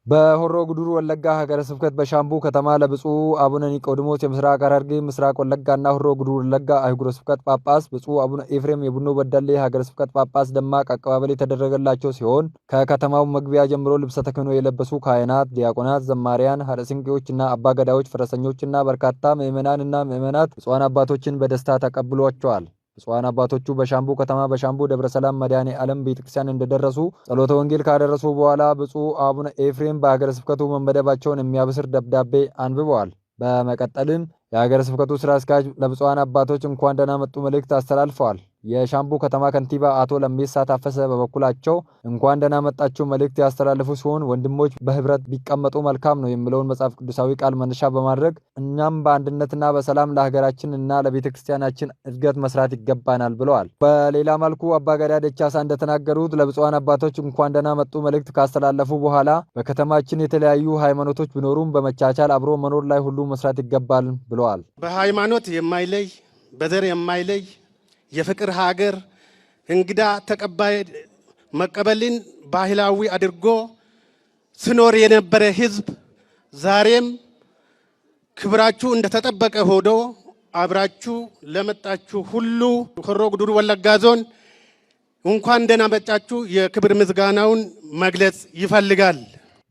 በሆሮ ጉዱሩ ወለጋ ሀገረ ስብከት በሻምቡ ከተማ ለብፁዕ አቡነ ኒቆዲሞስ የምስራቅ ሐረርጌ ምስራቅ ወለጋና ሆሮ ጉዱሩ ወለጋ አህጉረ ስብከት ጳጳስ፣ ብፁዕ አቡነ ኤፍሬም የቡኖ በደሌ ሀገረ ስብከት ጳጳስ ደማቅ አቀባበል የተደረገላቸው ሲሆን ከከተማው መግቢያ ጀምሮ ልብሰ ተክህኖ የለበሱ ካህናት፣ ዲያቆናት፣ ዘማሪያን፣ ሀደ ሲንቄዎችና አባገዳዎች፣ ፈረሰኞችና በርካታ ምዕመናንና ምዕመናት ብፁዓን አባቶችን በደስታ ተቀብሏቸዋል። ብፁዓን አባቶቹ በሻምቡ ከተማ በሻምቡ ደብረ ሰላም መድኃኔ ዓለም ቤተክርስቲያን እንደደረሱ ጸሎተ ወንጌል ካደረሱ በኋላ ብፁዕ አቡነ ኤፍሬም በሀገረ ስብከቱ መመደባቸውን የሚያበስር ደብዳቤ አንብበዋል። በመቀጠልም የሀገረ ስብከቱ ስራ አስኪያጅ ለብፁዓን አባቶች እንኳን ደህና መጡ መልእክት አስተላልፈዋል። የሻምቡ ከተማ ከንቲባ አቶ ለሜሳ ታፈሰ በበኩላቸው እንኳን ደህና መጣችሁ መልእክት ያስተላልፉ ሲሆን ወንድሞች በህብረት ቢቀመጡ መልካም ነው የሚለውን መጽሐፍ ቅዱሳዊ ቃል መነሻ በማድረግ እኛም በአንድነትና በሰላም ለሀገራችን እና ለቤተክርስቲያናችን እድገት መስራት ይገባናል ብለዋል። በሌላ መልኩ አባገዳ ደቻሳ እንደተናገሩት ለብፁዓን አባቶች እንኳን ደህና መጡ መልእክት ካስተላለፉ በኋላ በከተማችን የተለያዩ ሃይማኖቶች ቢኖሩም በመቻቻል አብሮ መኖር ላይ ሁሉ መስራት ይገባል ብለዋል። በሃይማኖት የማይለይ በዘር የማይለይ የፍቅር ሀገር እንግዳ ተቀባይ መቀበልን ባህላዊ አድርጎ ስኖር የነበረ ህዝብ ዛሬም ክብራችሁ እንደተጠበቀ ሆዶ አብራችሁ ለመጣችሁ ሁሉ ሆሮ ጉዱሩ ወለጋ ዞን እንኳን ደህና መጣችሁ የክብር ምስጋናውን መግለጽ ይፈልጋል።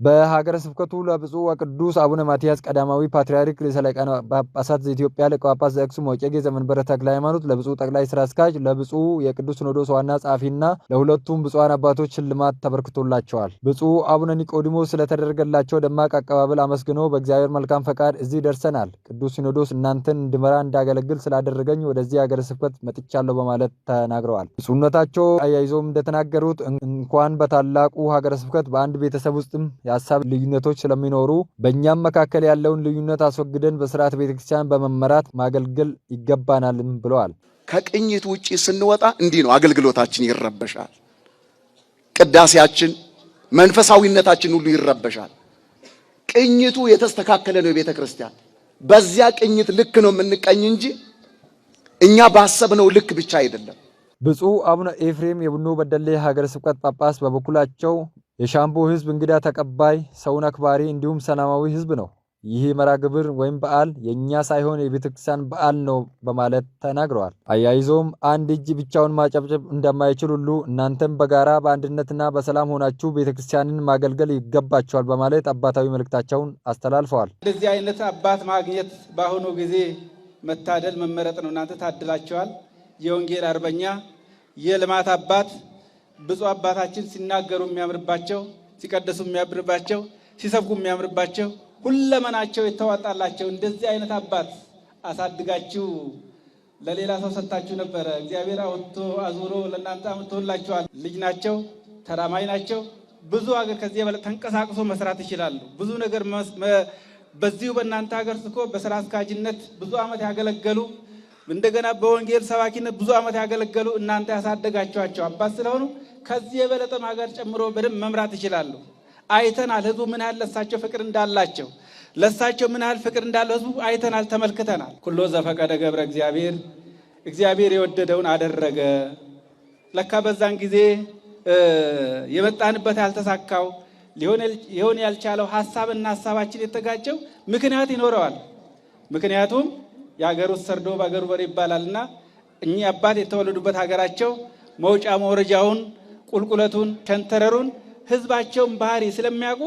በሀገረ ስብከቱ ለብፁዕ ወቅዱስ አቡነ ማትያስ ቀዳማዊ ፓትርያርክ ርዕሰ ሊቃነ ጳጳሳት ዘኢትዮጵያ ሊቀ ጳጳስ ዘአክሱም ወዕጨጌ ዘመንበረ ተክለ ሃይማኖት፣ ለብፁዕ ጠቅላይ ስራ አስኪያጅ፣ ለብፁዕ የቅዱስ ሲኖዶስ ዋና ጸሐፊና ለሁለቱም ብፁዓን አባቶች ሽልማት ተበርክቶላቸዋል። ብፁዕ አቡነ ኒቆዲሞስ ስለተደረገላቸው ደማቅ አቀባበል አመስግኖ በእግዚአብሔር መልካም ፈቃድ እዚህ ደርሰናል፣ ቅዱስ ሲኖዶስ እናንተን እንድመራ እንዳገለግል ስላደረገኝ ወደዚህ ሀገረ ስብከት መጥቻለሁ በማለት ተናግረዋል። ብፁዕነታቸው አያይዘውም እንደተናገሩት እንኳን በታላቁ ሀገረ ስብከት በአንድ ቤተሰብ ውስጥም የሀሳብ ልዩነቶች ስለሚኖሩ በእኛም መካከል ያለውን ልዩነት አስወግደን በስርዓት ቤተክርስቲያን በመመራት ማገልገል ይገባናልም ብለዋል። ከቅኝት ውጪ ስንወጣ እንዲህ ነው፣ አገልግሎታችን ይረበሻል። ቅዳሴያችን፣ መንፈሳዊነታችን ሁሉ ይረበሻል። ቅኝቱ የተስተካከለ ነው የቤተክርስቲያን። በዚያ ቅኝት ልክ ነው የምንቀኝ እንጂ እኛ ባሰብነው ልክ ብቻ አይደለም። ብፁዕ አቡነ ኤፍሬም የቡኖ በደሌ ሀገረ ስብከት ጳጳስ በበኩላቸው የሻምቡ ህዝብ እንግዳ ተቀባይ፣ ሰውን አክባሪ እንዲሁም ሰላማዊ ህዝብ ነው። ይህ መርሃ ግብር ወይም በዓል የእኛ ሳይሆን የቤተክርስቲያን በዓል ነው በማለት ተናግረዋል። አያይዞም አንድ እጅ ብቻውን ማጨብጨብ እንደማይችል ሁሉ እናንተም በጋራ በአንድነትና በሰላም ሆናችሁ ቤተክርስቲያንን ማገልገል ይገባቸዋል በማለት አባታዊ መልእክታቸውን አስተላልፈዋል። እንደዚህ አይነት አባት ማግኘት በአሁኑ ጊዜ መታደል መመረጥ ነው። እናንተ ታድላቸዋል። የወንጌል አርበኛ የልማት አባት ብፁዕ አባታችን ሲናገሩ የሚያምርባቸው፣ ሲቀደሱ የሚያምርባቸው፣ ሲሰብኩ የሚያምርባቸው፣ ሁለመናቸው የተዋጣላቸው እንደዚህ አይነት አባት አሳድጋችሁ ለሌላ ሰው ሰጣችሁ ነበረ። እግዚአብሔር አውጥቶ አዙሮ ለእናንተ አምጥቶላችኋል። ልጅ ናቸው፣ ተራማይ ናቸው። ብዙ ሀገር ከዚህ የበለጠ ተንቀሳቅሶ መስራት ይችላሉ። ብዙ ነገር በዚሁ በእናንተ ሀገር ስኮ በስራ አስኪያጅነት ብዙ ዓመት ያገለገሉ እንደገና በወንጌል ሰባኪነት ብዙ ዓመት ያገለገሉ እናንተ ያሳደጋችኋቸው አባት ስለሆኑ ከዚህ የበለጠ ሀገር ጨምሮ በደንብ መምራት ይችላሉ። አይተናል። ህዝቡ ምን ያህል ለሳቸው ፍቅር እንዳላቸው፣ ለሳቸው ምን ያህል ፍቅር እንዳለው ህዝቡ አይተናል፣ ተመልክተናል። ኩሎ ዘፈቀደ ገብረ እግዚአብሔር፣ እግዚአብሔር የወደደውን አደረገ። ለካ በዛን ጊዜ የመጣንበት ያልተሳካው ሊሆን ያልቻለው ሐሳብና ሐሳባችን የተጋጨው ምክንያት ይኖረዋል። ምክንያቱም የሀገር ውስጥ ሰርዶ በሀገሩ በሬ ይባላልና እኚህ አባት የተወለዱበት ሀገራቸው መውጫ መውረጃውን፣ ቁልቁለቱን፣ ሸንተረሩን፣ ህዝባቸውን ባህሪ ስለሚያውቁ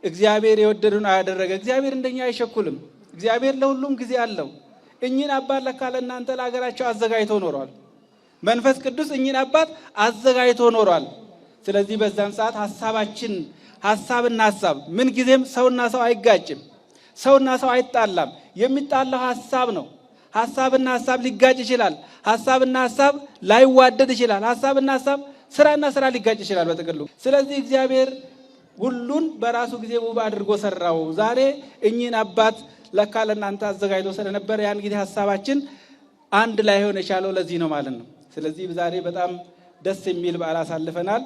እግዚአብሔር የወደዱን አደረገ። እግዚአብሔር እንደኛ አይሸኩልም። እግዚአብሔር ለሁሉም ጊዜ አለው። እኚህን አባት ለካ ለእናንተ ለሀገራቸው አዘጋጅቶ ኖሯል። መንፈስ ቅዱስ እኚህን አባት አዘጋጅቶ ኖሯል። ስለዚህ በዛን ሰዓት ሐሳብና ሐሳብ ምን ጊዜም ሰውና ሰው አይጋጭም። ሰውና ሰው አይጣላም። የሚጣላው ሐሳብ ነው። ሐሳብና ሐሳብ ሊጋጭ ይችላል። ሐሳብና ሐሳብ ላይዋደድ ይችላል። ሐሳብና ሐሳብ፣ ስራና ስራ ሊጋጭ ይችላል በጥቅሉ። ስለዚህ እግዚአብሔር ሁሉን በራሱ ጊዜ ውብ አድርጎ ሰራው። ዛሬ እኚህን አባት ለካ ለእናንተ አዘጋጅቶ ስለነበር ያን ጊዜ ሐሳባችን አንድ ላይ ሆነ የቻለው ለዚህ ነው ማለት ነው። ስለዚህ ዛሬ በጣም ደስ የሚል በዓል አሳልፈናል።